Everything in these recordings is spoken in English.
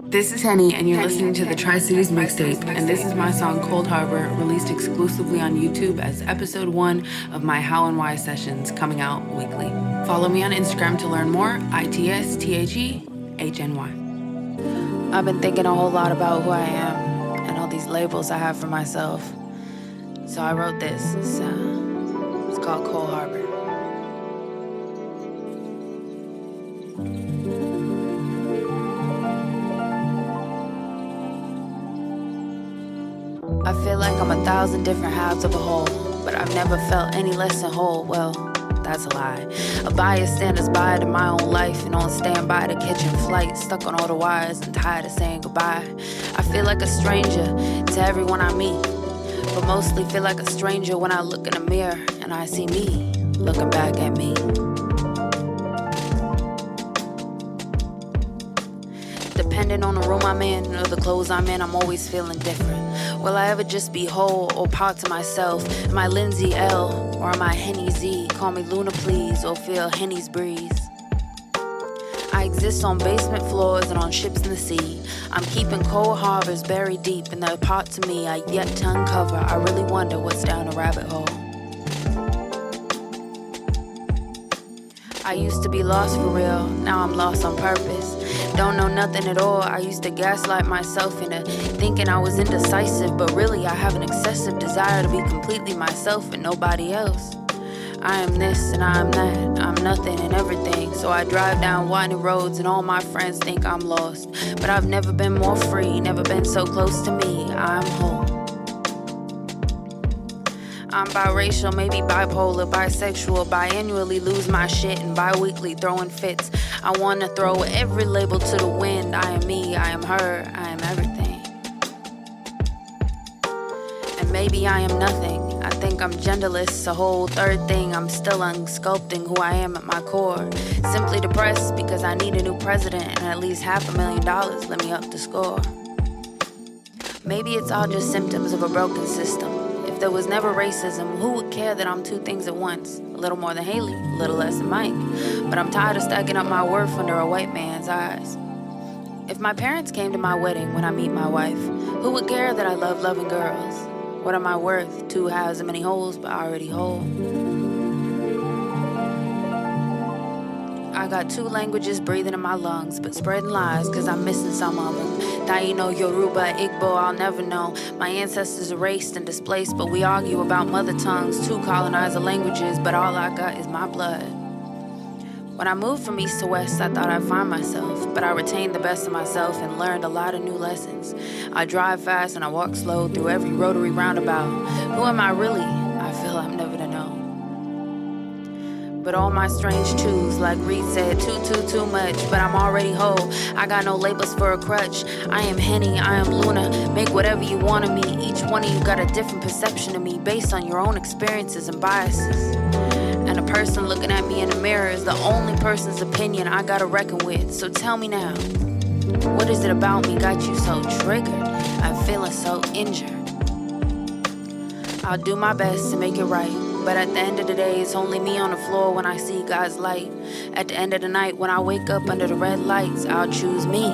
This is Henny, and you're listening to the Tri-Cities Mixtape, and this is my song Cold Harbor, released exclusively on YouTube as episode 1 of my How and Why sessions, coming out weekly. Follow me on Instagram to learn more, ITSTHEHNY. I've been thinking a whole lot about who I am and all these labels I have for myself. So I wrote this. It's called Cold Harbor. I feel like I'm 1,000 different halves of a whole, but I've never felt any less than whole. Well, that's a lie. A bias stands by to my own life and on standby to catching flight, stuck on all the wires and tired of saying goodbye. I feel like a stranger to everyone I meet, but mostly feel like a stranger when I look in the mirror and I see me looking back at me. Depending on the room I'm in or the clothes I'm in, I'm always feeling different. Will I ever just be whole or parts of myself? Am I Lindsay L or am I Henny Z? Call me Luna please or feel Henny's breeze. I exist on basement floors and on ships in the sea. I'm keeping cold harbors buried deep in the parts of me I yet to uncover. I really wonder what's down the rabbit hole. I used to be lost for real, now I'm lost on purpose. Don't know nothing at all. I used to gaslight myself into thinking I was indecisive, but really I have an excessive desire to be completely myself and nobody else. I am this and I am that. I'm nothing and everything. So I drive down winding roads and all my friends think I'm lost. But I've never been more free, never been so close to me. I'm whole. I'm biracial, maybe bipolar, bisexual, biannually lose my shit and bi-weekly throwing fits. I wanna throw every label to the wind. I am me, I am her, I am everything. And maybe I am nothing. I think I'm genderless, a whole third thing. I'm still unsculpting who I am at my core. Simply depressed because I need a new president and at least $500,000 let me up the score. Maybe it's all just symptoms of a broken system. If there was never racism, who would care that I'm two things at once? A little more than Haley, a little less than Mike. But I'm tired of stacking up my worth under a white man's eyes. If my parents came to my wedding when I meet my wife, who would care that I love loving girls? What am I worth? 2 halves and many holes, but already whole. I got 2 languages breathing in my lungs, but spreading lies cause I'm missing some of them. Taino, Yoruba, Igbo, I'll never know. My ancestors erased and displaced, but we argue about mother tongues, 2 colonizer languages, but all I got is my blood. When I moved from east to west, I thought I'd find myself, but I retained the best of myself and learned a lot of new lessons. I drive fast and I walk slow through every rotary roundabout. Who am I really? I feel I'm never to know. But all my strange twos, like Reed said, too much, but I'm already whole. I got no labels for a crutch. I am Henny, I am Luna. Make whatever you want of me. Each one of you got a different perception of me based on your own experiences and biases. And a person looking at me in the mirror is the only person's opinion I gotta reckon with. So tell me now, what is it about me got you so triggered? I'm feeling so injured. I'll do my best to make it right. But at the end of the day, it's only me on the floor when I see God's light. At the end of the night, when I wake up under the red lights, I'll choose me.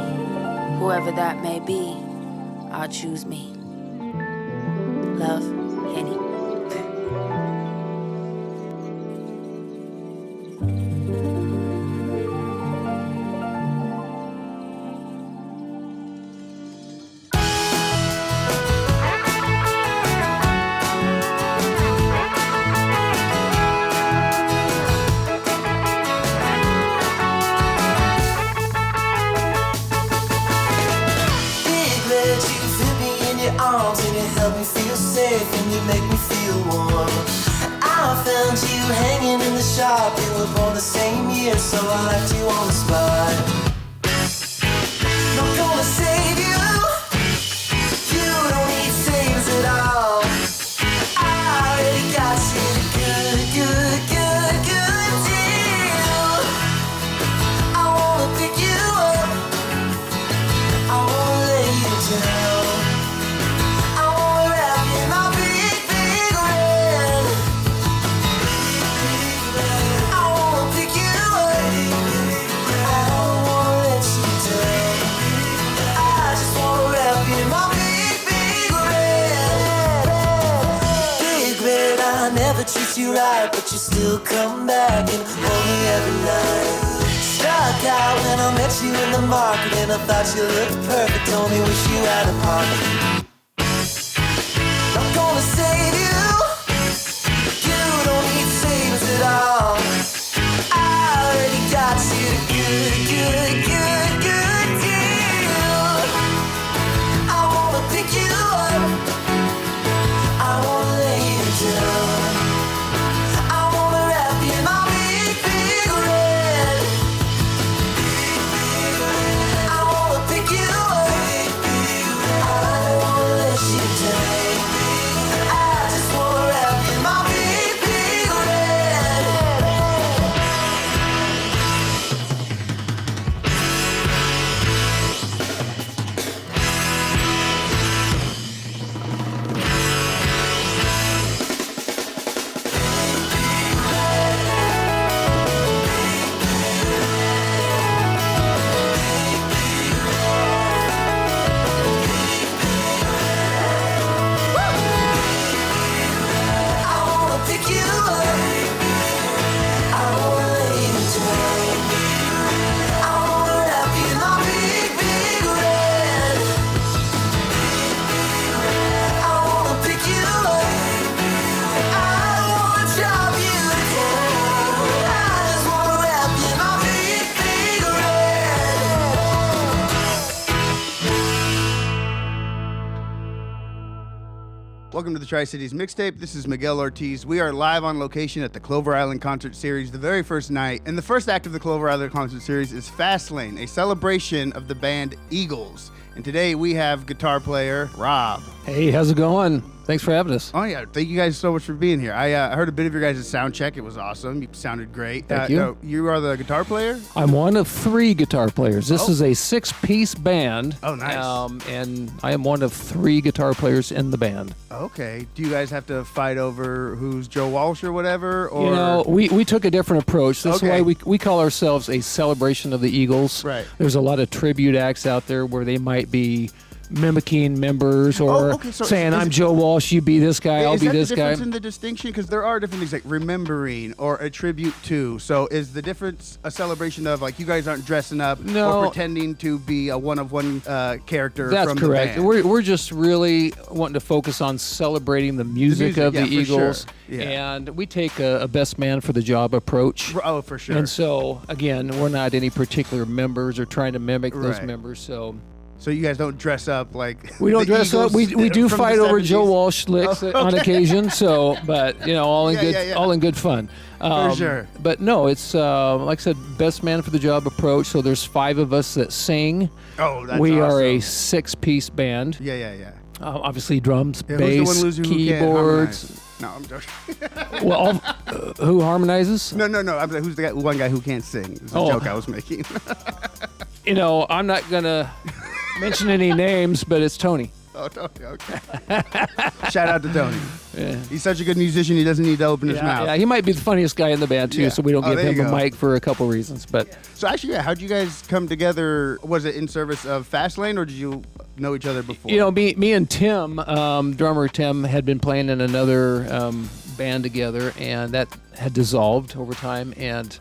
Whoever that may be, I'll choose me. Love, Henny. And you make me feel warm. I found you hanging in the shop. You were born the same year, so I left you on the spot. Not gonna save you. You don't need saves at all. I already got you a good deal. I wanna pick you up. I wanna lay you down. I treat you right, but you still come back and hold me every night. Struck out when I met you in the market, and I thought you looked perfect, only wish you had a pocket. Not gonna save you, you don't need savings at all. I already got you a good deal. I wanna pick you up, I wanna lay you down, I wanna wrap you in my big, big red. I wanna pick you up, I don't wanna let you down. I just wanna wrap you in my big, big red. I wanna pick you up, I wanna lay you down, I wanna wrap you in my big, big red. I wanna pick you up, I don't wanna drop you down, I just wanna wrap you in my big, big red. Welcome to the Tri-Cities Mixtape. This is Miguel Ortiz. We are live on location at the Clover Island Concert Series, the very first night. And the first act of the Clover Island Concert Series is Fastlane, a celebration of the band Eagles. And today we have guitar player Rob. Hey, how's it going? Thanks for having us. Oh yeah, thank you guys so much for being here. I heard a bit of your guys' sound check. It was awesome. You sounded great. Thank you. You are the guitar player? I'm one of 3 guitar players. This is a 6-piece band. Oh, nice. And I am one of 3 guitar players in the band. Okay. Do you guys have to fight over who's Joe Walsh or whatever? Or You know, we took a different approach. That's Okay. why we call ourselves a celebration of the Eagles. Right. There's a lot of tribute acts out there where they might be mimicking members or okay, so saying, is- I'm Joe Walsh, you be this guy, I'll is be that this the guy. difference in the distinction? Because there are different things like remembering or a tribute to. So is the difference a celebration of like you guys aren't dressing up No. or pretending to be a one-of-one character That's from correct. the band? We're just really wanting to focus on celebrating the music of yeah, the for Eagles. sure. Yeah. And we take a best man for the job approach. Oh, for sure. And so, again, we're not any particular members or trying to mimic those Right. members. So you guys don't dress up like We don't the dress up. Eagles We do from the fight over 70s. Joe Walsh licks on occasion. So, but all in Yeah, good, yeah, yeah. all in good fun. Sure. But no, it's like I said, best man for the job approach. So there's 5 of us that sing. Oh, that's We are a awesome. 6-piece band. Yeah. Obviously, drums, Yeah, who's the bass, one loser who can't keyboards. harmonize? No, I'm joking. Well, who harmonizes? No. I'm like, who's the one guy who can't sing? It's a Oh. joke I was making. I'm not gonna mention any names, but it's Tony. Oh, Tony, okay. Shout out to Tony. Yeah. He's such a good musician, he doesn't need to open his mouth. Yeah, he might be the funniest guy in the band too, Yeah. so we don't Oh, give there him you a go. mic for a couple reasons. But So actually, how'd you guys come together? Was it in service of Fastlane, or did you know each other before? me and Tim, drummer Tim, had been playing in another band together, and that had dissolved over time. And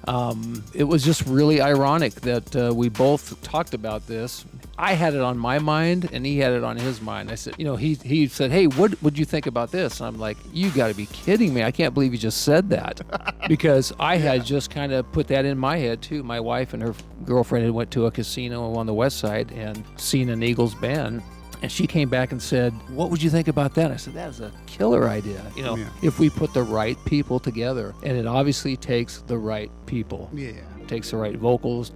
it was just really ironic that we both talked about this. I had it on my mind, and he had it on his mind. I said, he said, "Hey, what would you think about this?" And I'm like, "You got to be kidding me! I can't believe you just said that," because I had just kind of put that in my head too. My wife and her girlfriend had went to a casino on the west side and seen an Eagles band. And she came back and said, "What would you think about that?" I said, "That is a killer idea. Yeah. If we put the right people together, and it obviously takes the right people. Yeah. It takes the right vocals,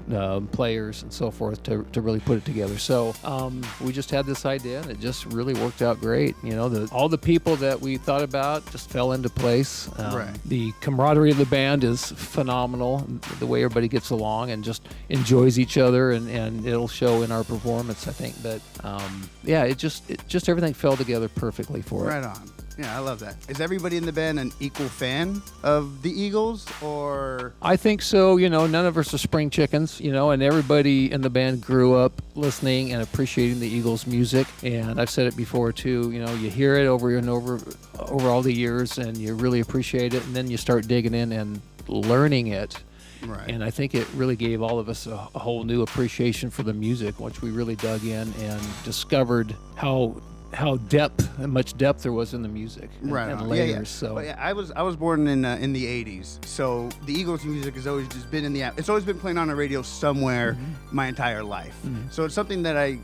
players, and so forth to really put it together." So we just had this idea, and it just really worked out great. All the people that we thought about just fell into place. Right. The camaraderie of the band is phenomenal. The way everybody gets along and just enjoys each other, and it'll show in our performance, I think. But it just everything fell together perfectly for it. Right on. Yeah, I love that. Is everybody in the band an equal fan of the Eagles, or? I think so. None of us are spring chickens, and everybody in the band grew up listening and appreciating the Eagles' music. And I've said it before too, you hear it over and over all the years, and you really appreciate it, and then you start digging in and learning it. Right. And I think it really gave all of us a whole new appreciation for the music, once we really dug in and discovered how much depth there was in the music, and layers. Yeah. So Well, I was born in the 80s, so the Eagles music has always just been it's always been playing on the radio somewhere my entire life. So it's something that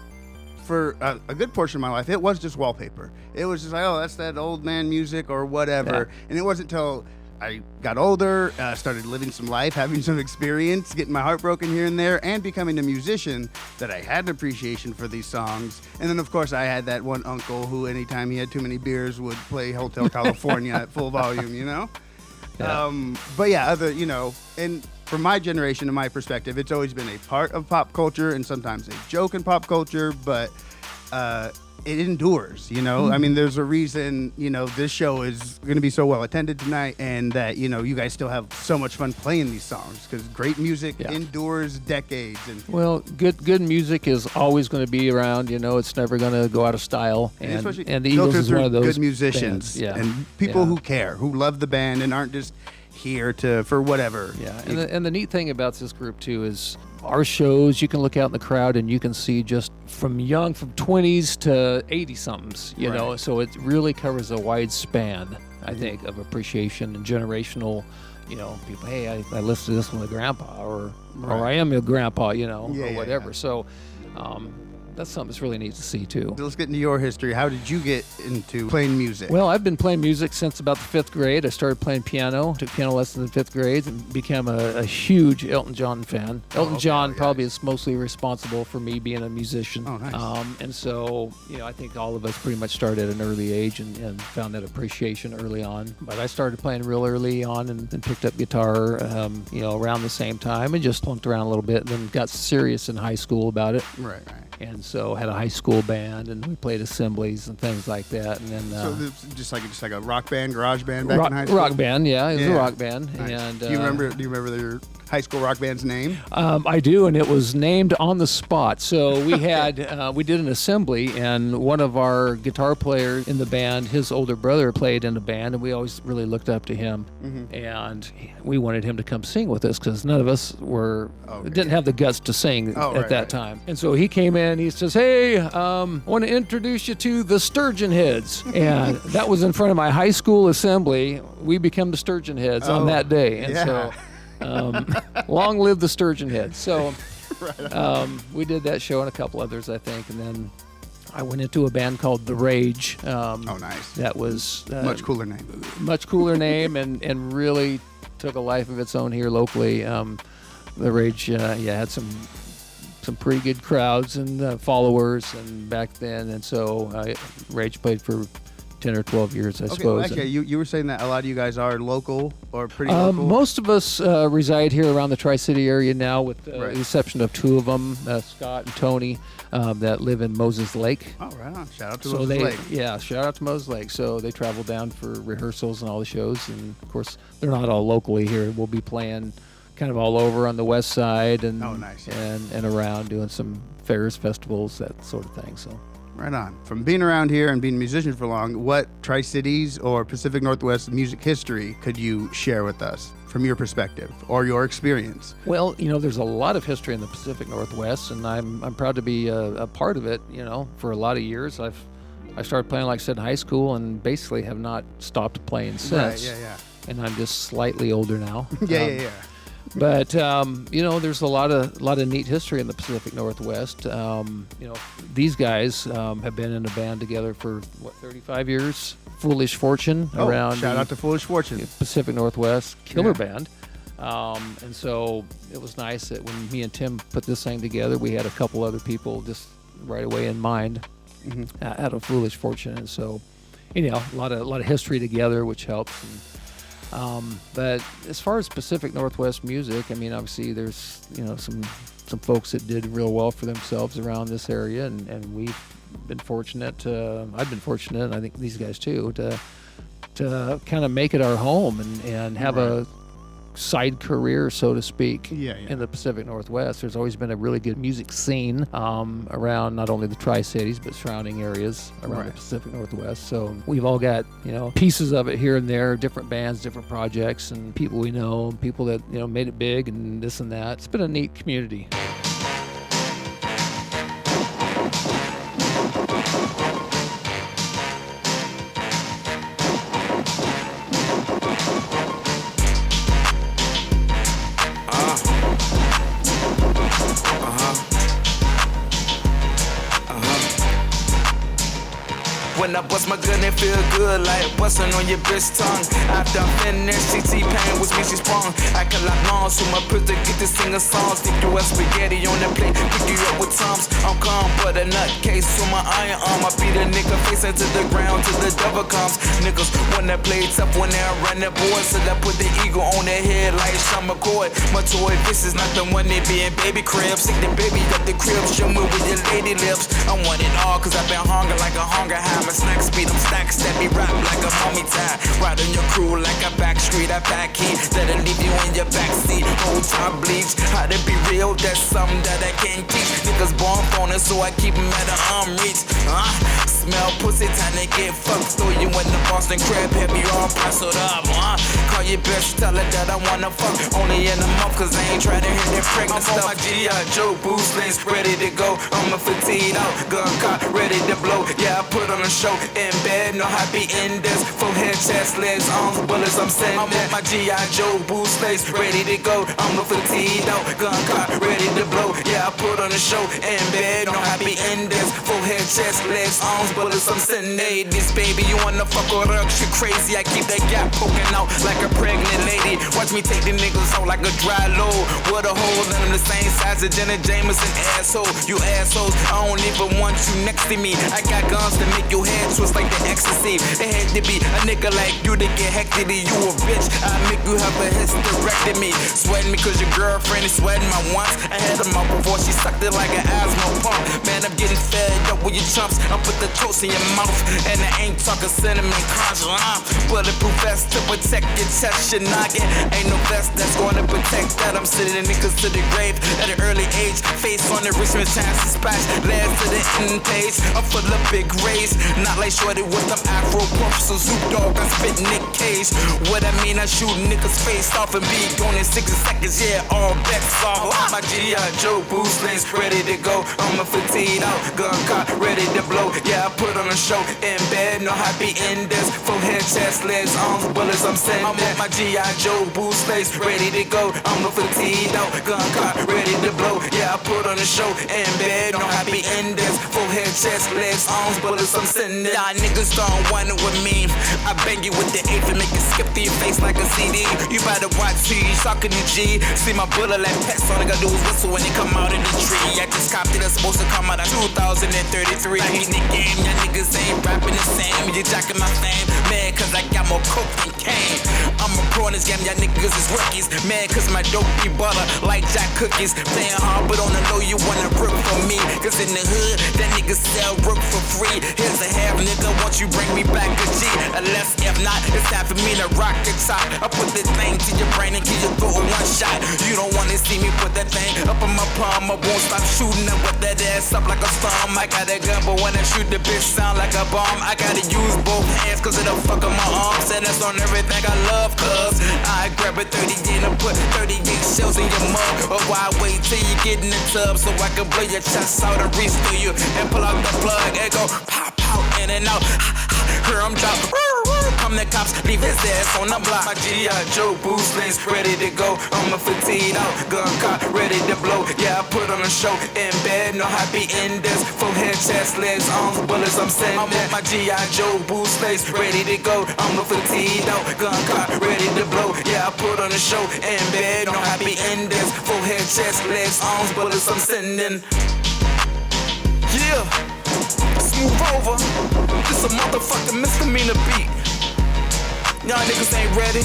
for a good portion of my life, it was just wallpaper. It was just like, oh, that's that old man music or whatever. Yeah. And it wasn't until I got older, started living some life, having some experience, getting my heart broken here and there, and becoming a musician, that I had an appreciation for these songs. And then, of course, I had that one uncle who, anytime he had too many beers, would play Hotel California at full volume, Yeah. But yeah, and from my generation and my perspective, it's always been a part of pop culture and sometimes a joke in pop culture, but it endures, I mean, there's a reason, this show is going to be so well attended tonight, and that, you guys still have so much fun playing these songs, because great music endures decades. And well, good music is always going to be around, it's never going to go out of style. And the Eagles is one of those good musicians bands. and people who care, who love the band and aren't just here for whatever. Yeah, and the neat thing about this group too is our shows, you can look out in the crowd and you can see just from 20s to 80-somethings, you know, so it really covers a wide span, I think, of appreciation and generational, people, hey, I listened to this with my grandpa, or I am your grandpa, or whatever. So that's something that's really neat to see too. Let's get into your history. How did you get into playing music? Well, I've been playing music since about the 5th grade. I started playing piano, took piano lessons in 5th grade, and became a huge Elton John fan. Elton John probably is mostly responsible for me being a musician. Oh, nice. And so, I think all of us pretty much started at an early age and found that appreciation early on. But I started playing real early on and picked up guitar, around the same time, and just plunked around a little bit, and then got serious in high school about it. Right. And so had a high school band, and we played assemblies and things like that. And then so this just like a rock band, garage band back in high school. Rock band, yeah, it was a rock band. Nice. And do you remember your high school rock band's name? I do, and it was named on the spot. So we had we did an assembly, and one of our guitar players in the band, his older brother played in the band, and we always really looked up to him. And we wanted him to come sing with us because none of us didn't have the guts to sing at that time. And so he came in. He says, "Hey, I want to introduce you to the Sturgeon Heads," and that was in front of my high school assembly. We became the Sturgeon Heads on that day, and so. Long live the Sturgeon Heads. So we did that show and a couple others, I think, and then I went into a band called The Rage. Nice. That was much cooler name. Much cooler name, and really took a life of its own here locally. The Rage, had some pretty good crowds and followers, and back then, and so Rage played for 10 or 12 years, I suppose. Well, actually, you were saying that a lot of you guys are local or pretty local? Most of us reside here around the Tri-City area now, with the exception of 2 of them, Scott and Tony, that live in Moses Lake. Oh, right on. Shout out to Moses Lake. Yeah, shout out to Moses Lake. So they travel down for rehearsals and all the shows, and of course, they're not all locally here. We'll be playing kind of all over on the west side and and around, doing some fairs, festivals, that sort of thing. So. Right on. From being around here and being a musician for long, what Tri-Cities or Pacific Northwest music history could you share with us from your perspective or your experience? Well, there's a lot of history in the Pacific Northwest, and I'm proud to be a part of it. For a lot of years, I started playing, like I said, in high school, and basically have not stopped playing since. Right, yeah. And I'm just slightly older now. Yeah. But there's a lot of neat history in the Pacific Northwest. These guys have been in a band together for 35 years. Foolish Fortune around. Shout out to Foolish Fortune, Pacific Northwest killer band. And so it was nice that when me and Tim put this thing together, we had a couple other people just right away in mind out of Foolish Fortune, and so a lot of history together, which helps. But as far as Pacific Northwest music, I mean, obviously there's some folks that did real well for themselves around this area, and we've been fortunate. I've been fortunate, and I think these guys too, to to kind of make it our home and have a side career, so to speak, in the Pacific Northwest. There's always been a really good music scene around not only the Tri-Cities but surrounding areas around the Pacific Northwest. So we've all got, pieces of it here and there, different bands, different projects, and people we know, people that, made it big and this and that. It's been a neat community. When I bust my gun, it feel good like busting on your bitch tongue. After I'm finished, she T-Pain with me, she sprung. I can lock long, so my pistol get to singing songs. Stick you a spaghetti on the plate, pick you up with Toms. I'm calm, but a nutcase to my iron arm. I beat a nigga face into the ground till the devil comes. Niggas wanna play tough when they run the board, so I put the eagle on their head like Sean McCoy. My toy, this is not the one they be in baby cribs. Stick the baby up the crib, show me with your lady lips. I want it all, cause I've been hungry like a hunger hound. Snack speed, I'm stacks that be wrapped like a mummy tie. Riding your crew like a backstreet, I pack heat that'll leave you in your backseat. Whole time bleach, how to be real, that's something that I can't teach. Niggas born phony, so I keep them at an arm reach. Smell pussy, time to get fucked. Throw you in the Boston crib, heavy all passed up. Call your bitch, tell her that I wanna fuck. Only in a month, cause I ain't trying to hit that pregnant stuff. I'm on my G.I. Joe boost lanes, ready to go. I'm a fatigued out, gun cock, ready to blow. Yeah, I put on a show in bed, no happy endings. Full head, chest, legs, arms, bullets, I'm sending. I'm on my G.I. Joe boost lace, ready to go. I'm a fatigued out, gun cock, ready to blow. Yeah, I put on a show in bed, no happy endings. Full head, chest, legs, arms, bullets, I'm sending. This baby, you wanna fuck with her, she crazy. I keep that gap poking out like a pregnant lady. Watch me take the niggas out like a dry load. With a hole in them the same size as Jenna Jameson, asshole. You assholes, I don't even want you next to me. I got guns to make your head twist like the ecstasy. It had to be a nigga like you to get hectic. You a bitch, I make you have a hysterectomy. Sweating me cause your girlfriend is sweating my wants. I had them out before she sucked it like an asthma pump. Man, I'm getting fed up with your chumps. I put the toast in your mouth, and I ain't talking cinnamon crunch. Bulletproof vest to protect your chest, your noggin. Ain't no vest that's gonna protect that. I'm sending niggas to the grave at an early age. Face on the Richmond Times dispatch, last to the end page. I'm full of big rays, not like shorty with them Afro puffs. So Zoop Dogg, I spit Nick Cage. What I mean, I shoot niggas face off and be gone in 60 seconds. Yeah, all bets off. My G.I. Joe boost lanes, ready to go. I'm a fatigued out, gun cock, ready to blow. Yeah, I put on a show in bed, no happy endings. Full head, chest, legs, arms, bullets, I'm sending. I'm on my G.I. Joe boost lace, ready to go. I'm a fatigued out, gun cock, ready to blow. Yeah, I put on a show in bed, no happy endings. Full head, chest, legs, arms, bullets, I'm sending. Y'all niggas don't want it with me. I bang you with the eighth and make it skip through your face like a CD. You better watch who you talking to G. See my bullet like pets, all I gotta do is whistle when they come out of the tree. I just copped it, it's supposed to come out of 2033. Like in the game, y'all niggas ain't rapping the same. You jacking my fame, man, cause I got more coke than cane. I'm a pro in this game, y'all niggas is rookies. Man, cause my dope be butter like Jack cookies. Playing hard, but on the low, you wanna rook for me. Cause in the hood, that nigga sell rook for free. Here's a half nigga, won't you bring me back a G? Unless if not, it's time for me to rock the top. I put this thing to your brain and kill you through a one shot. You don't wanna see me put that thing up in my palm. I won't stop shooting up with that ass up like a storm. I got a gun, but when I shoot the bitch sound like a bomb. I gotta use both hands cause it'll fuck up my arms. And that's on everything I love cause I grab a 30 and put 38 shells in your mug. Or why wait till you get in the tub so I can blow your chest out and reach through you and pull out the plug and go pop out in and out. Here I'm dropping. Come the cops, leave his ass on the block. My G.I. Joe boost lanes, ready to go. I'm a fatigued out, gun cock, ready to blow. Yeah, I put on a show in bed, no happy endings. Full head, chest, legs, arms, bullets, I'm sending. I'm on my G.I. Joe boost lanes, ready to go. I'm a fatigued out, gun cock, ready to blow. Yeah, I put on a show in bed, no happy endings. Full head, chest, legs, arms, bullets, I'm sending. Yeah, smooth over. This a motherfucking misdemeanor beat. Y'all niggas ain't ready.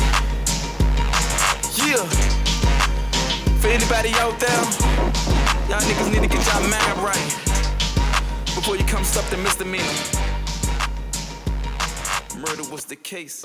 Yeah. For anybody out there, y'all niggas need to get y'all mind right before you come stuff the misdemeanor. murder was the case.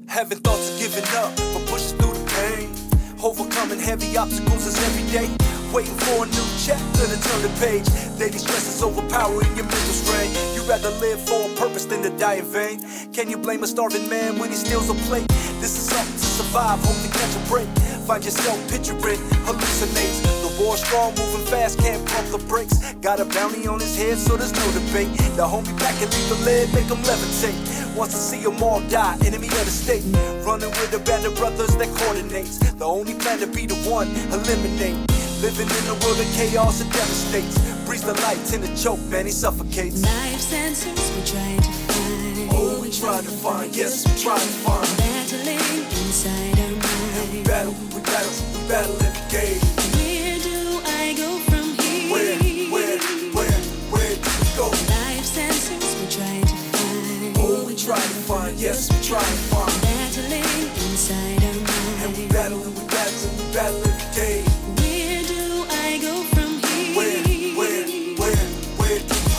Having thoughts of giving up, but pushing through the pain. Overcoming heavy obstacles is every day. Waiting for a new chapter to turn the page. Daily stress is overpowering your mental strain. You'd rather live for a purpose than to die in vain. Can you blame a starving man when he steals a plate? This is something to survive, hope to catch a break. Find yourself picturing hallucinates. The war's strong, moving fast, can't pump the brakes. Got a bounty on his head, so there's no debate. The homie back and leave the lead, make him levitate. Wants to see them all die, enemy of the state. Running with a band of brothers that coordinates. The only plan to be the one, eliminate. Living in a world of chaos and devastates. Breathes the light in the choke, man, he suffocates. Life answers we're trying to find. Oh, we try to find, yes, we try to find. Battling inside our mind. And we battle every day. Where do I go from here? Where do we go? Life's answers we're trying to find. Oh, we try to find, yes, we try to find. Battling inside our mind. And we battle every day. Where do I go from here? Where do we go?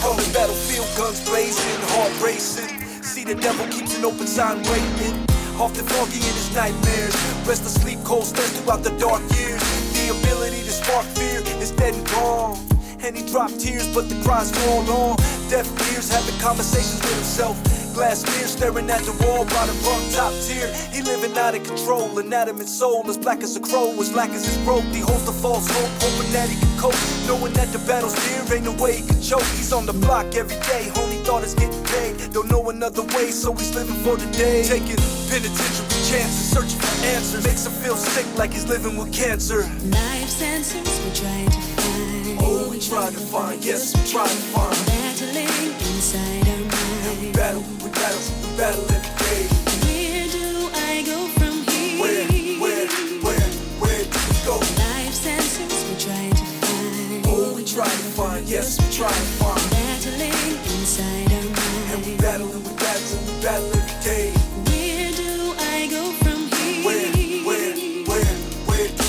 On the battlefield, guns blazing, heart racing. See the devil keeps an open sign waiting. Often foggy in his nightmares. Restless sleep, cold stares throughout the dark years. The ability to spark fear is dead and gone. And he dropped tears, but the cries fall on. Deaf ears having conversations with himself. Glass mirror staring at the wall, bottom bunk, top tier. He living out of control, an adamant soul, as black as a crow, as black as his rope. He holds the false hope, hoping that he can cope. Knowing that the battle's near, ain't no way he can choke. He's on the block every day, only thought is getting paid. Don't know another way, so he's living for the day. Taking penitentiary chances, searching for answers. Makes him feel sick like he's living with cancer. Life's answers we're trying to find. Oh, we try to find, yes, we try to find. Battling inside our mind. And we battle every day. Where do I go from here? Where do we go? Life's answers we're trying to find. Oh, we try to find, yes, we try to find. Battling inside our mind. And we battle every day. Where do I go from here? Where do we go?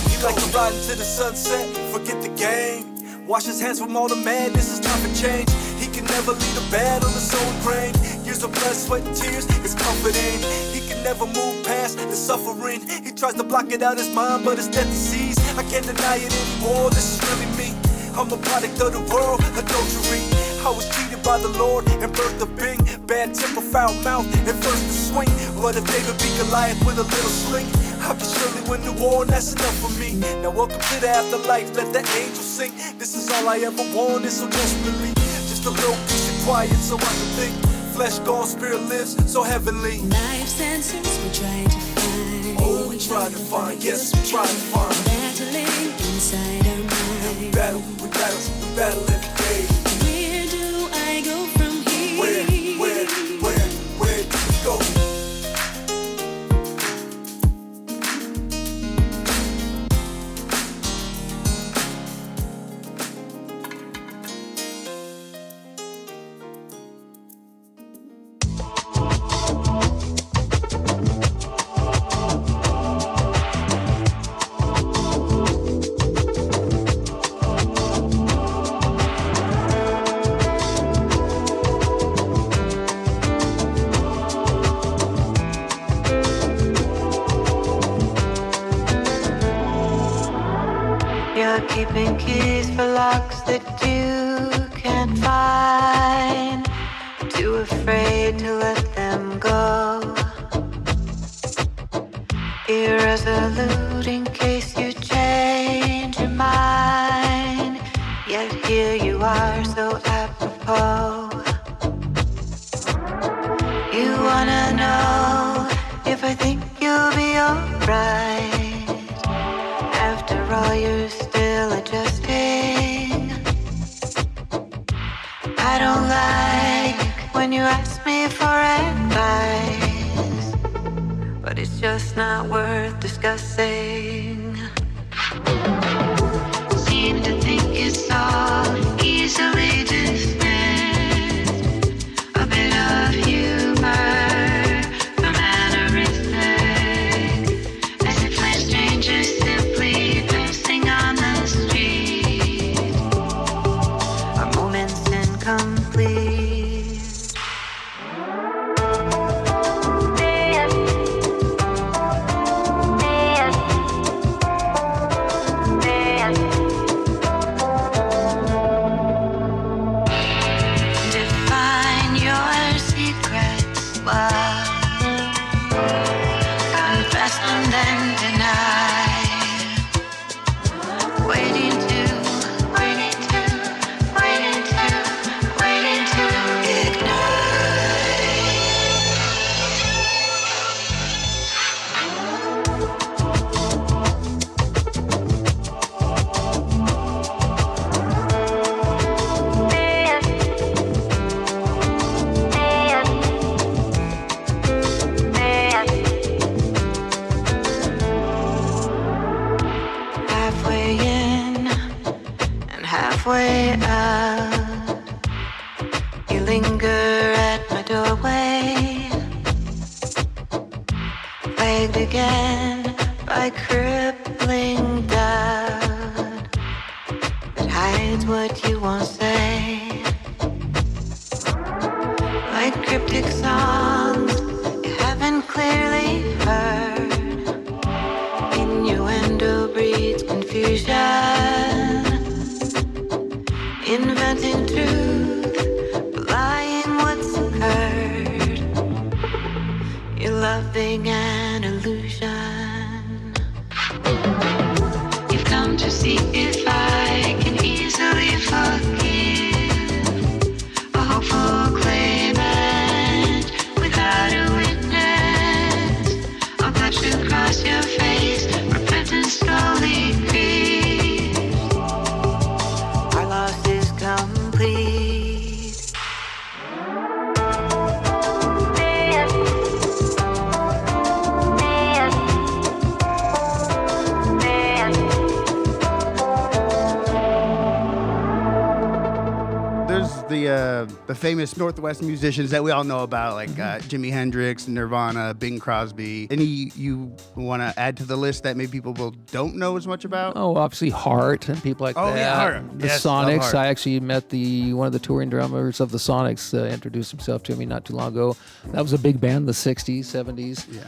He like to ride into the sunset, forget the game. Wash his hands from all the madness, it's time for change. He can never lead a battle, his soul ingrained. Years of blood, sweat, and tears, it's comforting. He can never move past the suffering. He tries to block it out his mind, but it's death he sees. I can't deny it anymore, this is really me. I'm a product of the world, adultery. I was cheated by the Lord and birthed a Bing. Bad temper, foul mouth, and first to swing. What if David beat Goliath with a little sling? I can surely win the war, and that's enough for me. Now welcome to the afterlife, let the angels sing. This is all I ever wanted, so desperately. Just a little peace and quiet so I can think. Flesh gone, spirit lives, so heavenly. Life's answers we're trying to find. Oh, we try to find, yes, we try to find. Battling inside our mind. And we battle every day. Where do I go from here? Where do we go? You're keeping keys for locks that you can't find. Too afraid to let them go. Irresolute in case you change your mind. Yet here you are, so apropos. You wanna know if I think you'll be alright. After all, you're still adjusting. I don't like when you ask me for advice, but it's just not worth discussing. Seem to think it's all easily dismissed. A bit of humor for manneristic, as if we're strangers simply passing on the and then deny. Waiting to halfway out, you linger at my doorway, plagued again by crippling doubt that hides what you won't say. Like cryptic songs you haven't clearly heard, innuendo breeds confusion. Inventing truth, belying what's occurred. You're loving an illusion. You've come to see if I can easily forgive a hopeful claimant without a witness. I'll touch across your face, repentance slowly creeps. Complete. There's the famous Northwest musicians that we all know about, like Jimi Hendrix, Nirvana, Bing Crosby. Any you want to add to the list that maybe people don't know as much about? Oh, obviously Heart and people like that. Oh, yeah, Heart. The Yes, love Sonics. Heart. I actually met one of the touring drummers of the Sonics. Introduced himself to me not too long ago. That was a big band in the 60s, 70s. Yeah.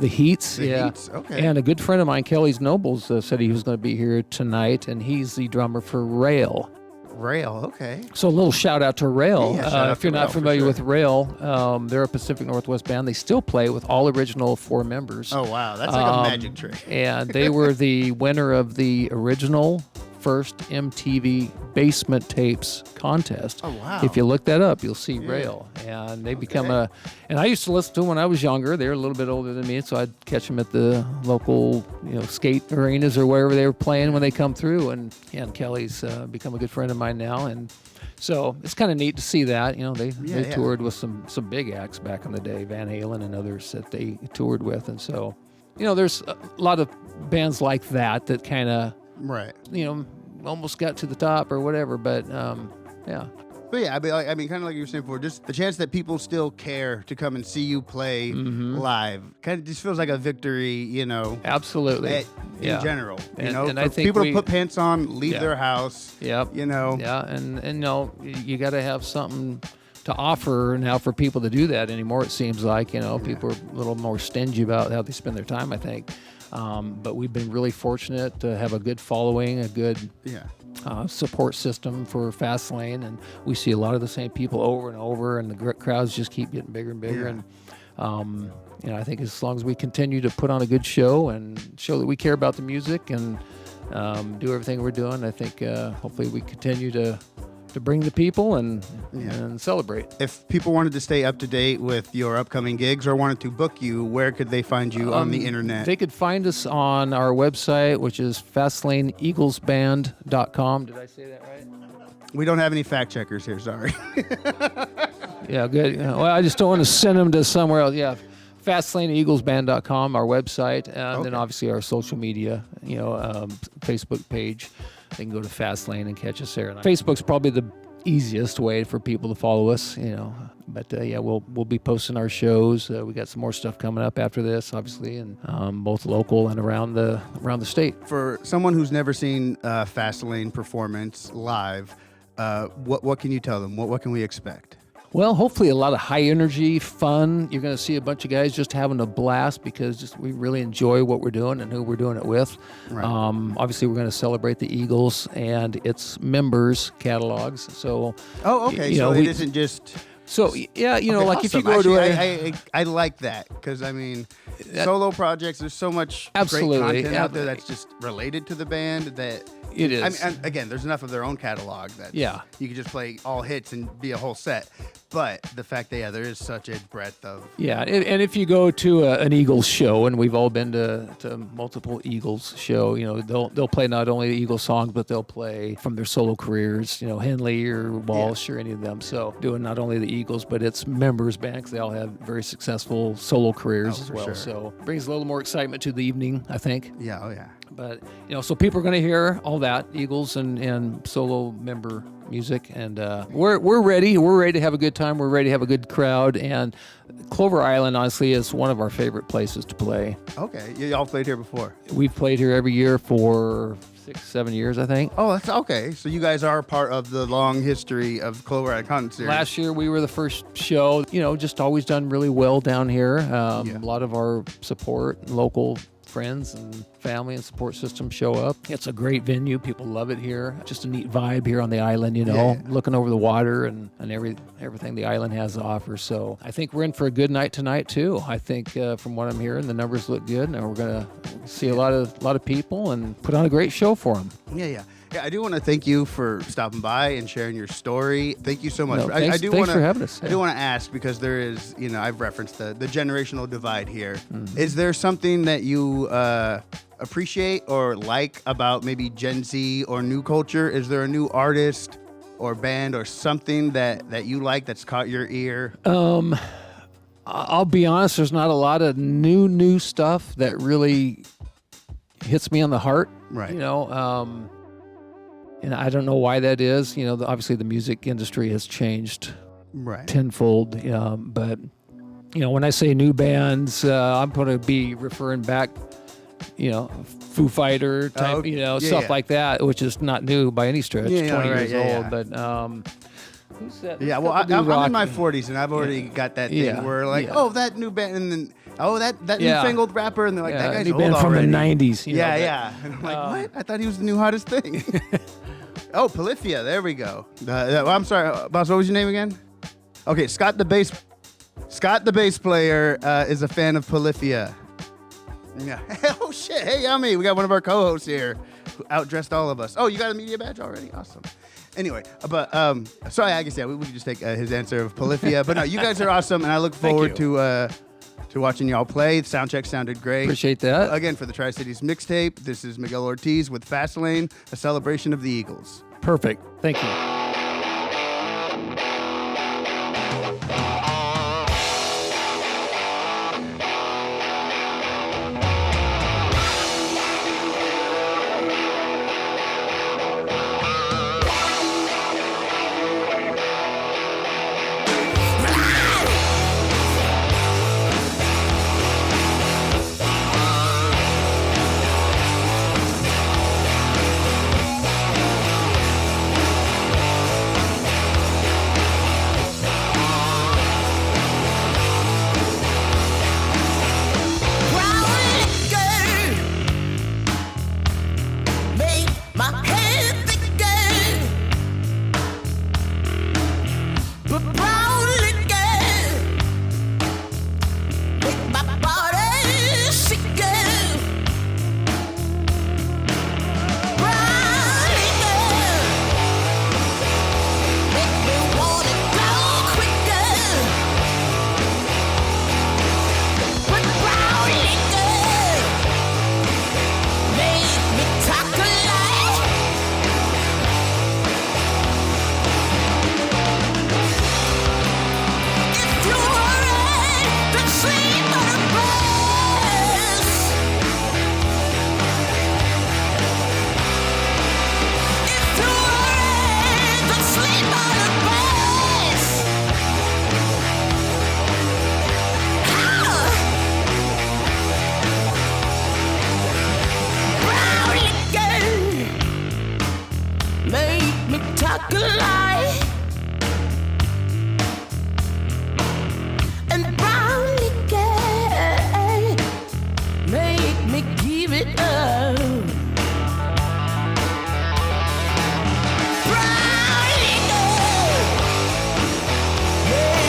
The Heats. The yeah. Heats, okay. And a good friend of mine, Kelly's Nobles, said he was going to be here tonight, and he's the drummer for Rail. Rail, okay. So a little shout out to Rail. Yeah, shout out if to you're Rail, not for familiar sure. with Rail, they're a Pacific Northwest band. They still play with all original 4 members. Oh, wow. That's like a magic trick. And they were the winner of the original first MTV Basement Tapes contest. Oh, wow. If you look that up, you'll see Rail. And they become and I used to listen to them when I was younger. They were a little bit older than me, so I'd catch them at the local, skate arenas or wherever they were playing when they come through. And Kelly's become a good friend of mine now. And so it's kind of neat to see that. They toured with some big acts back in the day, Van Halen and others that they toured with. And so, there's a lot of bands like that kind of, Right. almost got to the top or whatever, but yeah. But yeah, I mean, kind of like you were saying before, just the chance that people still care to come and see you play live, kind of just feels like a victory, Absolutely. In general, And for I think people to put pants on, leave Yeah. their house. Yep. Yeah, and you got to have something to offer now for people to do that anymore. It seems like people are a little more stingy about how they spend their time, I think. But we've been really fortunate to have a good following, a good support system for Fastlane, and we see a lot of the same people over and over, and the crowds just keep getting bigger and bigger. And I think as long as we continue to put on a good show and show that we care about the music and do everything we're doing, I think hopefully we continue to bring the people and celebrate. If people wanted to stay up to date with your upcoming gigs or wanted to book you, where could they find you on the internet? They could find us on our website, which is FastlaneEaglesBand.com. Did I say that right? We don't have any fact checkers here, sorry. Yeah, good. Well, I just don't want to send them to somewhere else. Yeah, FastlaneEaglesBand.com, our website, and then obviously our social media, Facebook page. They can go to Fastlane and catch us there. And Facebook's probably the easiest way for people to follow us, But we'll be posting our shows. We got some more stuff coming up after this, obviously, and both local and around the state. For someone who's never seen Fastlane performance live, what can you tell them? What can we expect? Well, hopefully a lot of high energy, fun. You're going to see a bunch of guys just having a blast because we really enjoy what we're doing and who we're doing it with. Right. Obviously, we're going to celebrate the Eagles and its members' catalogs. So, Oh, okay. So it isn't just So yeah, you know, Okay, like if you awesome. go to Actually, I like that because I mean, solo projects. There's so much Absolutely. great content out there that's just related to the band that It is. I mean, and again, there's enough of their own catalog that Yeah. you could just play all hits and be a whole set. But the fact that there is such a breadth of Yeah, and if you go to an Eagles show, and we've all been to multiple Eagles show, you know, they'll play not only the Eagles songs, but they'll play from their solo careers, you know, Henley or Walsh or any of them. So doing not only the Eagles, but it's members band, 'cause they all have very successful solo careers as for well. sure. So brings a little more excitement to the evening, I think. yeah, oh yeah. But you know, so people are going to hear all that Eagles and solo member music, and we're ready. We're ready to have a good time. We're ready to have a good crowd. And Clover Island, honestly, is one of our favorite places to play. Okay, y'all played here before. We've played here every year for 6-7 years, I think. Oh, that's okay. So you guys are part of the long history of Clover Island Concert Series. Last year we were the first show. You know, just always done really well down here. Yeah. A lot of our support, local friends and family and support system show up. It's a great venue. People love it here. Just a neat vibe here on the island, you know, Yeah. looking over the water and everything the island has to offer. So I think we're in for a good night tonight too. I think from what I'm hearing, the numbers look good, and we're gonna see a lot of people and put on a great show for them. Yeah. I do want to thank you for stopping by and sharing your story. Thank you so much. No, thanks wanna, for having us. I do want to ask, because there is, you know, I've referenced the generational divide here. Mm-hmm. Is there something that you appreciate or like about maybe Gen Z or new culture? Is there a new artist or band or something that you like that's caught your ear? I'll be honest, there's not a lot of new stuff that really hits me on the heart. Right. You know, and I don't know why that is. You know, obviously the music industry has changed Right. tenfold. But, you know, when I say new bands, I'm going to be referring back, you know, Foo Fighter type, okay. you know, Yeah, stuff yeah. like that, which is not new by any stretch, Yeah, 20 right, years yeah, old. yeah. But, who's that? Yeah, who's well, got the new I'm in my rock- 40s, and I've already got that thing Yeah, where, like, yeah. oh, that new band, and then, oh, that Yeah. newfangled rapper, and they're like, Yeah, that guy's new old band from already. the 90s. You know, Yeah, but- yeah. And I'm like, what? I thought he was the new hottest thing. Oh, Polyphia. There we go. I'm sorry, boss. What was your name again? Okay, Scott the bass player, is a fan of Polyphia. Yeah. Oh shit. Hey, Yummy. We got one of our co-hosts here who outdressed all of us. Oh, you got a media badge already? Awesome. Anyway, but sorry, I guess we could just take his answer of Polyphia. But no, you guys are awesome, and I look forward to watching y'all play. The sound check sounded great. Appreciate that. Again, for the Tri-Cities Mixtape, this is Miguel Ortiz with Fastlane, a celebration of the Eagles. Perfect. Thank you. Yeah.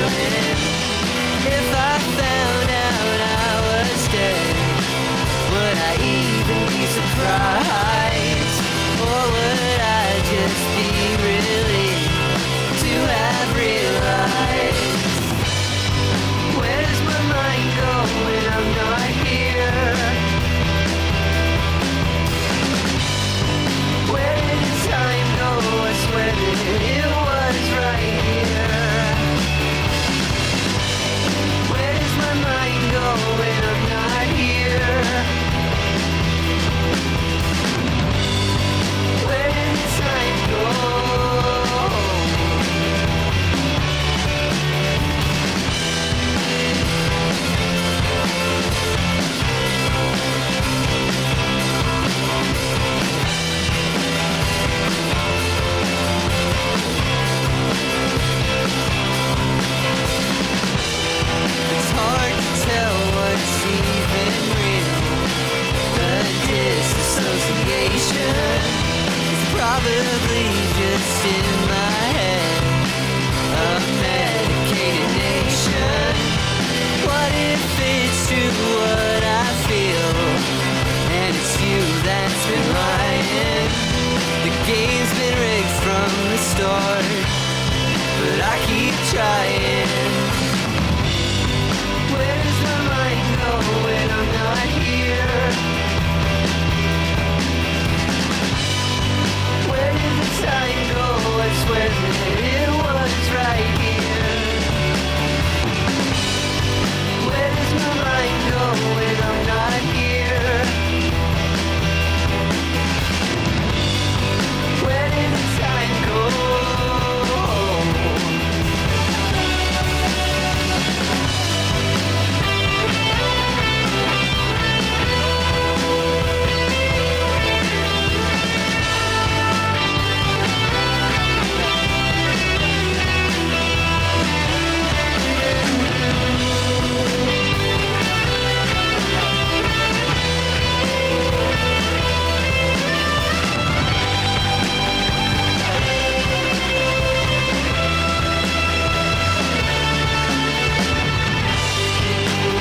running. If I found out I was dead, would I even be surprised? Or would I just be relieved to have realized? Where does my mind go when I'm not here? Where did the time go? I swear that it was right here. Where does my mind go when I'm not here? Where did the time go? It's hard to tell what's even real. The disassociation is probably just in my head. A medicated nation. What if it's true what I feel? And it's you that's been lying. The game's been rigged from the start, but I keep trying. Where does my mind go when I'm not here? Where did the time go? I swear that it was right here. Where does my mind go when I'm not here? Where did the time go?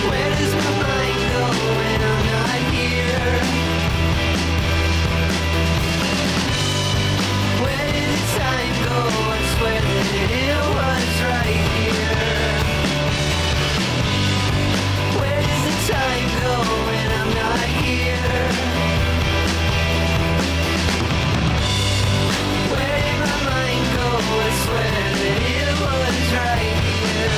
Where does my mind go when I'm not here? Where did the time go? I swear that it was right here. Where does the time go when I'm not here? Where did my mind go? I swear that it was right here.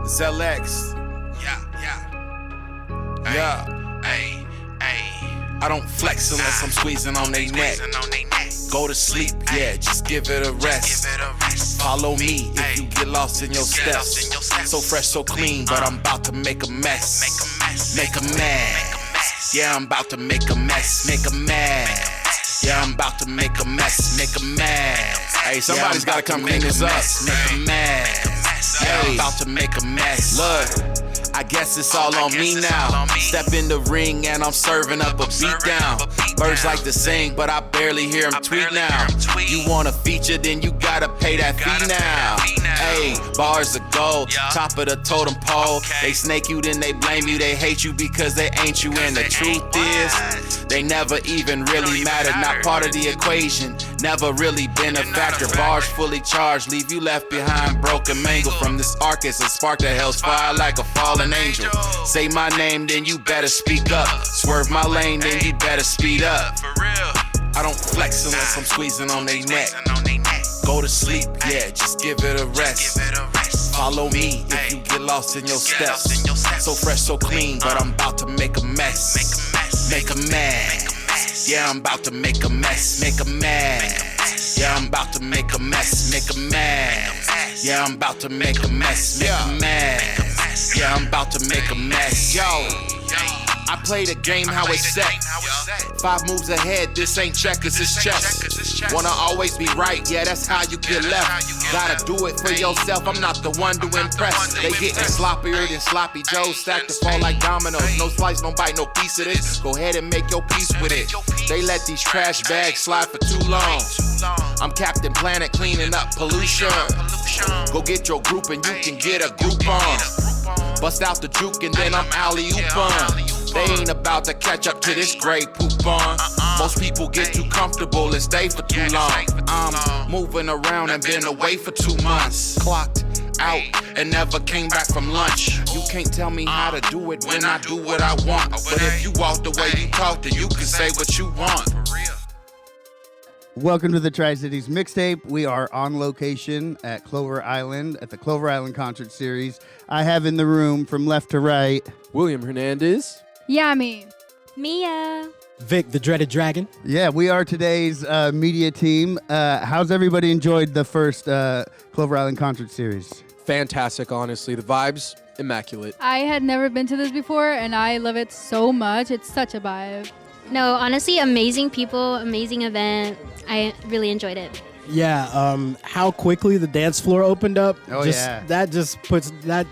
Zilliox. Yeah. I don't flex unless I'm squeezing on they neck. Go to sleep, yeah, just give it a rest. Follow me if you get lost in your steps. So fresh, so clean, but I'm about to make a mess. Make a mess. Yeah, I'm about to make a mess. Make a mess. Yeah, I'm about to make a mess. Make a mess. Hey, somebody's gotta come clean this up. Make a mess. Yeah, I'm about to make a mess. Look. I guess it's all on me now. Step in the ring and I'm serving up a beat down. Birds like to sing, but I barely hear them tweet now. You want a feature, then you gotta pay that fee now. Hey, bars of gold, top of the totem pole. They snake you, then they blame you. They hate you because they ain't you. And the truth is, they never even really mattered. Not part of the equation, never really been a factor. Bars fully charged, leave you left behind broken, mangled. From this arc, it's a spark that hells fire like a fallen angel. Say my name, then you better speak up. Swerve my lane, then you better speed up. I don't flex unless I'm squeezing on they neck. Go to sleep, yeah, just give it a rest. Follow me if you get lost in your steps. So fresh, so clean, but I'm about to make a mess. Make a mess. Yeah, I'm about to make a mess. Make a mess. Yeah, I'm about to make a mess. Make a mess. Yeah, I'm about to make a mess. Make a mess. Yeah, I'm about to make a mess. Yo. I play the game how it's set. 5 moves ahead, this ain't checkers, it's chess. Wanna always be right, yeah, that's how you get left. Gotta do it for yourself, I'm not the one to impress. They getting sloppier than sloppy joes, stacked to fall like dominoes. No slice, no bite, no piece of this. Go ahead and make your peace with it. They let these trash bags slide for too long. I'm Captain Planet cleaning up pollution. Go get your group and you can get a group on. Bust out the juke and then I'm alley-oop on. They ain't about to catch up to this gray poop on. Most people get too comfortable and stay for too long. I'm moving around and been away for 2 months. Clocked out and never came back from lunch. You can't tell me how to do it when I do what I want. But if you walk the way you talk, then you can say what you want. Welcome to the Tri-Cities Mixtape. We are on location at Clover Island at the Clover Island Concert Series. I have in the room from left to right William Hernandez. Yummy. Mia. Vic, the dreaded dragon. Yeah, we are today's media team. How's everybody enjoyed the first Clover Island Concert Series? Fantastic, honestly. The vibes, immaculate. I had never been to this before, and I love it so much. It's such a vibe. No, honestly, amazing people, amazing event. I really enjoyed it. Yeah, how quickly the dance floor opened up. Oh, yeah. That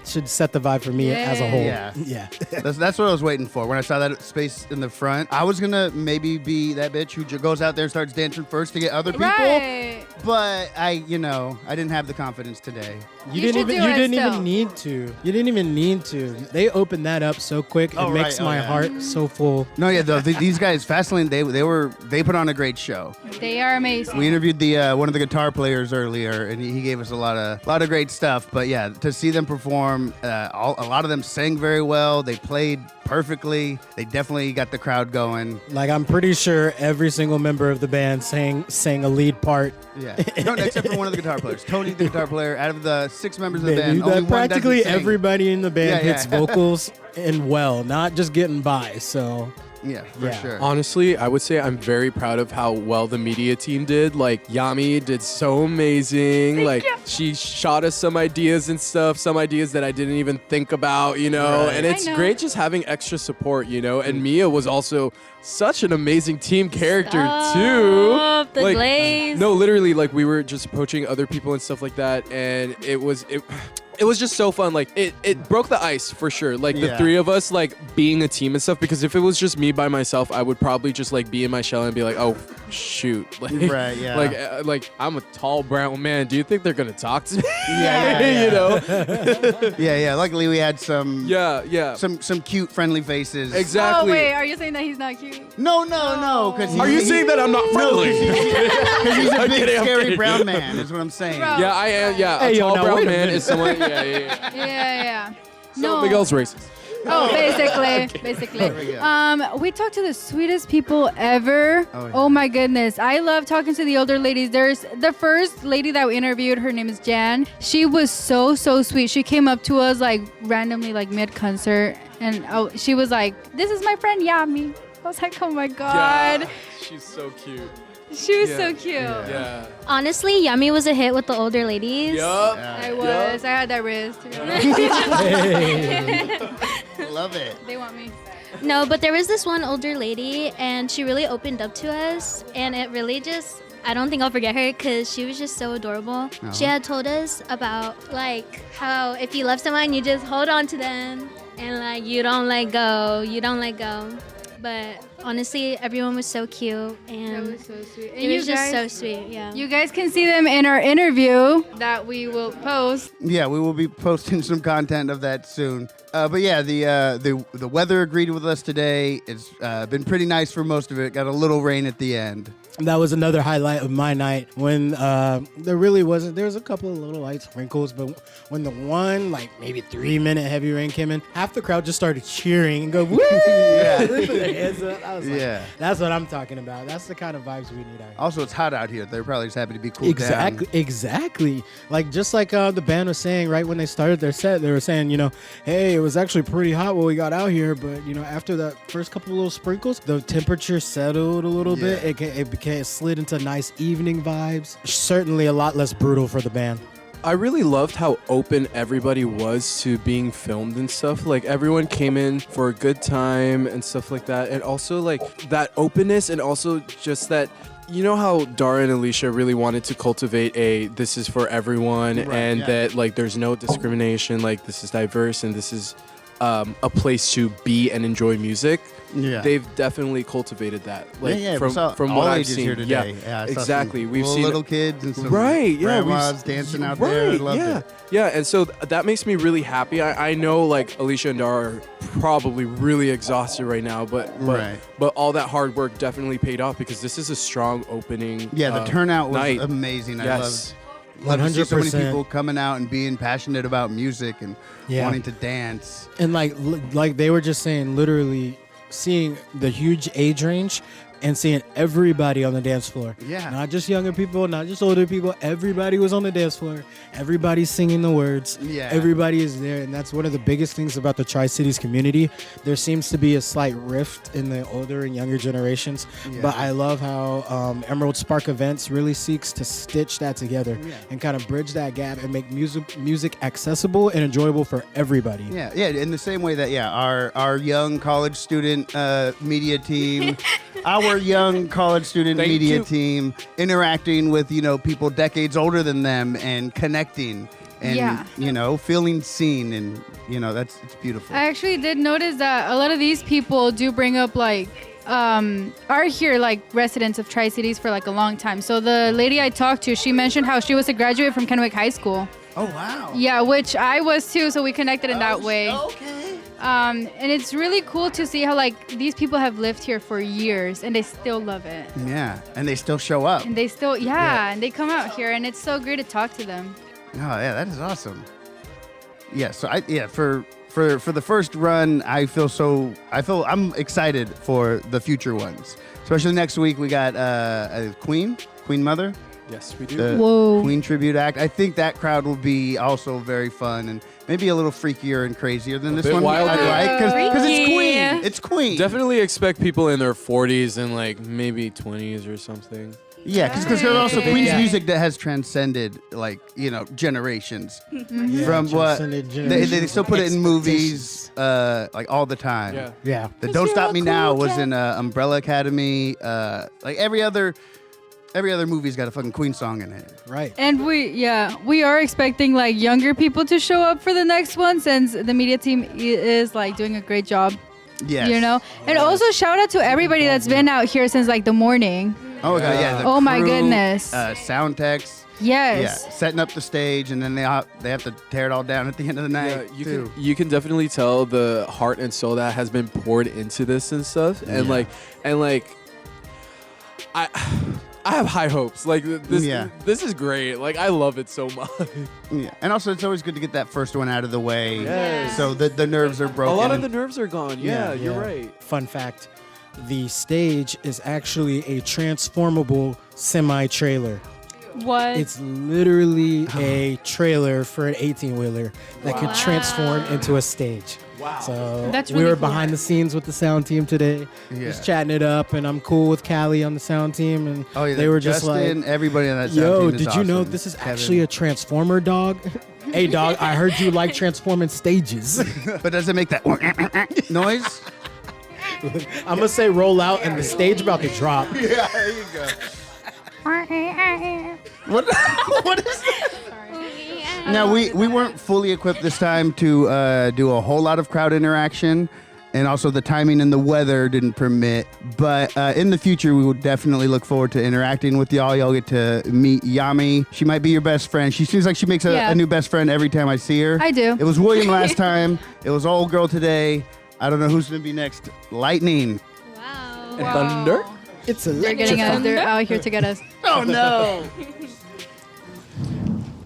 should set the vibe for me as a whole. Yeah. Yeah. That's what I was waiting for. When I saw that space in the front, I was going to maybe be that bitch who goes out there and starts dancing first to get other people. Right. But I didn't have the confidence today. You didn't even need to. You didn't even need to. They opened that up so quick. It makes my heart so full. No, yeah, these guys, Fastlane, they put on a great show. They are amazing. We interviewed the one of the guitar players earlier, and he gave us a lot of great stuff. But yeah, to see them perform, a lot of them sang very well. They played perfectly. They definitely got the crowd going. Like, I'm pretty sure every single member of the band sang a lead part. Yeah, no, except for one of the guitar players. Tony, the guitar player, out of the 6 members of the band, only one practically doesn't sing. everybody in the band hits Yeah. vocals and well, not just getting by. So. Yeah, for sure. Honestly, I would say I'm very proud of how well the media team did. Like, Yami did so amazing. She shot us some ideas and stuff, some ideas that I didn't even think about, you know? Right. And it's great just having extra support, you know? And Mia was also such an amazing team character, too. The glaze. No, literally, like, we were just approaching other people and stuff like that, and it was just so fun. Like, it broke the ice for sure. Like, the 3 of us, like, being a team and stuff, because if it was just me by myself, I would probably just, like, be in my shell and be like, oh, shoot. Like, right, yeah. Like, I'm a tall, brown man. Do you think they're going to talk to me? Yeah. You know? Yeah. Luckily, we had some some cute, friendly faces. Exactly. Oh, wait, are you saying that he's not cute? No. Because Are you saying that I'm not friendly? Because he's a I'm big, kidding, I'm scary kidding. brown man, is what I'm saying. Bro. Yeah, I am. Yeah, Hey, a yo, tall now, brown wait a man minute. is someone. Yeah. Yeah. So No. Miguel's racist. Oh, basically. We talked to the sweetest people ever. Oh my goodness. I love talking to the older ladies. There's the first lady that we interviewed, her name is Jan. She was so sweet. She came up to us like randomly, like mid-concert, and she was like, "This is my friend Yami." I was like, "Oh my God." Yeah, she's so cute. She was so cute. Yeah. Honestly, Yummy was a hit with the older ladies. Yup. I was. I had that wrist. Love it. They want me. No, but there was this one older lady, and she really opened up to us, and it really just, I don't think I'll forget her because she was just so adorable. She had told us about, like, how if you love someone, you just hold on to them, and, like, you don't let go. But honestly, everyone was so cute, and That was so sweet. it was just so sweet, yeah. You guys can see them in our interview that we will post. Yeah, we will be posting some content of that soon. But yeah, the weather agreed with us today. It's been pretty nice for most of it. Got a little rain at the end. That was another highlight of my night when there really wasn't. There was a couple of little light sprinkles, but when the one, like maybe 3-minute heavy rain came in, half the crowd just started cheering and go, woo! Yeah. Put their hands up. I was like, Yeah. that's what I'm talking about. That's the kind of vibes we need out here. Also, it's hot out here. They're probably just happy to be cooled down. Exactly. Like, just like the band was saying right when they started their set, they were saying, you know, hey, it was actually pretty hot when we got out here, but, you know, after that first couple of little sprinkles, the temperature settled a little bit. It slid into nice evening vibes. Certainly a lot less brutal for the band. I really loved how open everybody was to being filmed and stuff. Like everyone came in for a good time and stuff like that. And also like that openness and also just that, you know how Dara and Alicia really wanted to cultivate this is for everyone that like there's no discrimination, like this is diverse and this is a place to be and enjoy music. Yeah. They've definitely cultivated that. Like from all what I've ages seen. here today. Yeah, exactly. We've seen little kids and some grandmas dancing out there. I loved it. Yeah, and so that makes me really happy. I know like Alicia and Dara are probably really exhausted right now, but all that hard work definitely paid off because this is a strong opening. Yeah, the turnout was night. amazing. Yes. I loved to see so many people coming out and being passionate about music and wanting to dance. And like they were just saying, literally seeing the huge age range and seeing everybody on the dance floor. Yeah. Not just younger people, not just older people. Everybody was on the dance floor. Everybody's singing the words. Yeah. Everybody is there. And that's one of the biggest things about the Tri-Cities community. There seems to be a slight rift in the older and younger generations. Yeah. But I love how Emerald Spark Events really seeks to stitch that together and kind of bridge that gap and make music accessible and enjoyable for everybody. Yeah, in the same way that, our young college student media team, our young college student media team interacting with, people decades older than them and connecting and, feeling seen and, it's beautiful. I actually did notice that a lot of these people do bring up are here like residents of Tri-Cities for like a long time. So the lady I talked to, she mentioned how she was a graduate from Kennewick High School. Oh, wow. Yeah, which I was too, so we connected in that way. Okay. And it's really cool to see how like these people have lived here for years and they still love it. Yeah, and they still show up. And they still, and they come out here and it's so great to talk to them. Oh, yeah, that is awesome. Yeah, so for the first run, I'm excited for the future ones. Especially next week, we got Queen Mother. Yes, we do. The Queen Tribute Act. I think that crowd will be also very fun and maybe a little freakier and crazier than this one. Wilder. Because it's Queen. It's Queen. Definitely expect people in their 40s and like maybe 20s or something. Yeah, because there's also Queen's music that has transcended generations. From what they still put it in movies like all the time. Yeah. The Don't Stop Me Now was in Umbrella Academy. Like every other movie's got a fucking Queen song in it. Right. And we are expecting like younger people to show up for the next one since the media team is like doing a great job. Yes. And also shout out to everybody that's been out here since like the morning. Oh god, yeah. The crew, my crew, goodness. Sound techs. Yes. Yeah, setting up the stage, and then they have to tear it all down at the end of the night. Yeah, you can definitely tell the heart and soul that has been poured into this and stuff, and I have high hopes. Like this is great. Like I love it so much. Yeah, and also it's always good to get that first one out of the way, yes. So the nerves are broken. A lot of the nerves are gone. Yeah, you're right. Fun fact. The stage is actually a transformable semi-trailer. What? It's literally a trailer for an 18-wheeler that could transform into a stage. Wow. So That's we really were cool. behind the scenes with the sound team today, just chatting it up, and I'm cool with Callie on the sound team, and they were just Justin, like, everybody on that sound "Yo, team is did you know awesome. this is Kevin. actually a transformer, dog? Hey, dog, I heard you like transforming stages." But does it make that noise? I'm gonna say roll out, and the stage about to drop. Yeah, there you go. What is that? Now, we weren't fully equipped this time to do a whole lot of crowd interaction, and also the timing and the weather didn't permit. But in the future, we will definitely look forward to interacting with y'all. Y'all get to meet Yami. She might be your best friend. She seems like she makes a new best friend every time I see her. I do. It was William last time. It was old girl today. I don't know who's going to be next. Lightning. Wow. And thunder. It's a They're getting us. They're out here to get us. Oh, no.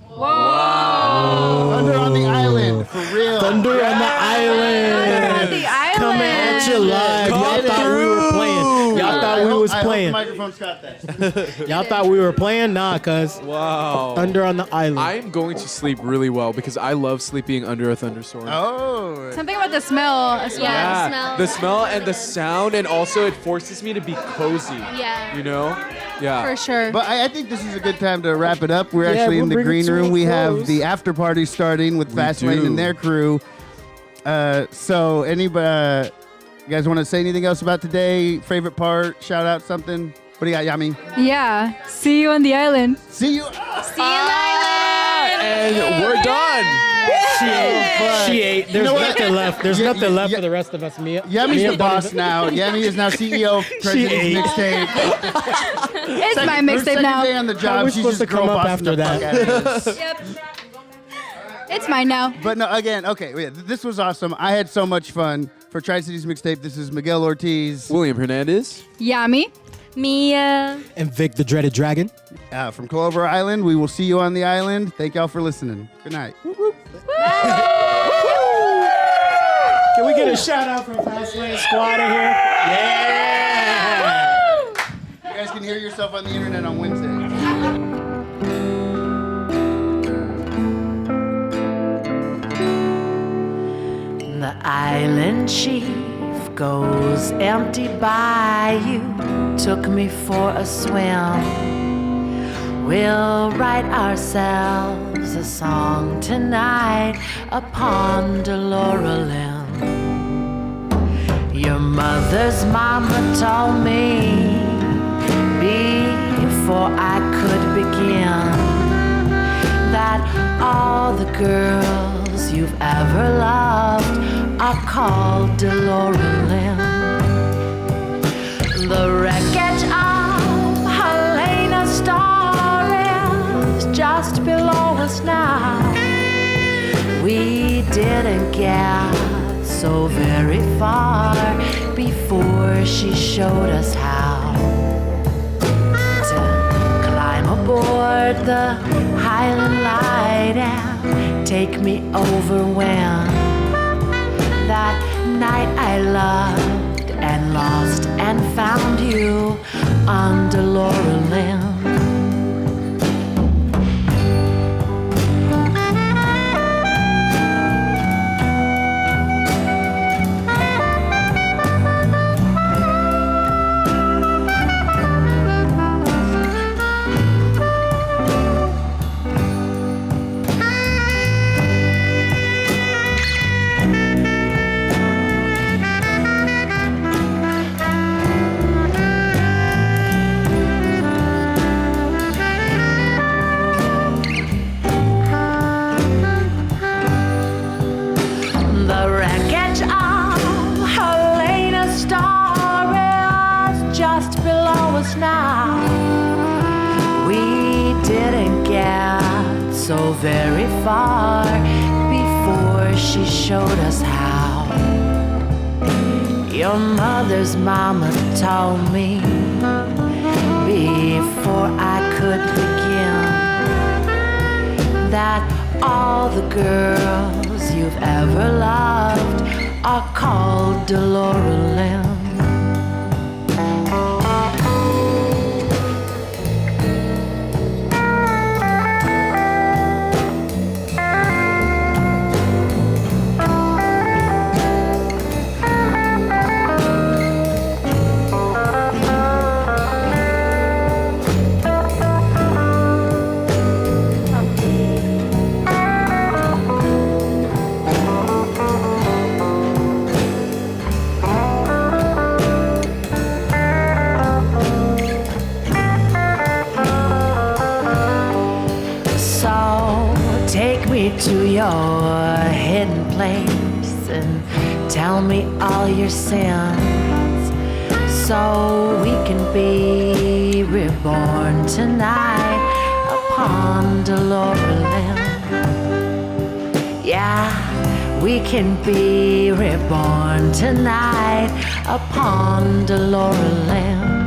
Whoa. Thunder on the island. For real. Thunder on the island. The island. Coming at you live. Y'all thought we were playing. Y'all thought we was playing. I hope the microphone's got that. Y'all thought we were playing? Nah, cuz. Wow. Thunder on the island. I'm going to sleep really well because I love sleeping under a thunderstorm. Oh. Something about the smell as well. Yeah. The smell and the sound, and also it forces me to be cozy. Yeah. You know? Yeah. For sure. But I think this is a good time to wrap it up. We're Yeah, actually we'll in the bring it green to a room. We have close. the after party starting with Fastlane do. and their crew. So anybody, you guys want to say anything else about today? Favorite part? Shout out something? What do you got, Yami? Yeah. See you on the island. See you. See you in the island. And we're done. She ate. There's know what? nothing left. There's Yeah, nothing left yeah. for the rest of us. Mia. Yami's Mia the don't boss even- now. Yami is now CEO of President's ate. Mixtape. It's my Her mixtape second now. day on the How job. we She's supposed just to come girl up bossing after the fuck that? out of this. Yep. It's mine now. But no, again, okay, yeah, this was awesome. I had so much fun. For Tri-Cities Mixtape, this is Miguel Ortiz. William Hernandez. Yummy. Mia. And Vic the Dreaded Dragon. From Clover Island. We will see you on the island. Thank y'all for listening. Good night. Can we get a shout out from Fastlane Squad in here? Yeah. You guys can hear yourself on the internet on Wednesday. The island chief goes empty by you. Took me for a swim. We'll write ourselves a song tonight upon Delora, Lynn. Your mother's mama told me before I could begin that all the girls you've ever loved are called Delora, Lynn. The wreckage of Helena's star is just below us now. We didn't get so very far before she showed us how to climb aboard the Highland Light and take me over when that night I loved and lost and found you on Delora, Lynn. So very far before she showed us how. Your mother's mama told me before I could begin that all the girls you've ever loved are called Delora, Lynn. To your hidden place and tell me all your sins so we can be reborn tonight upon Delora, Lynn. Yeah, we can be reborn tonight upon Delora, Lynn.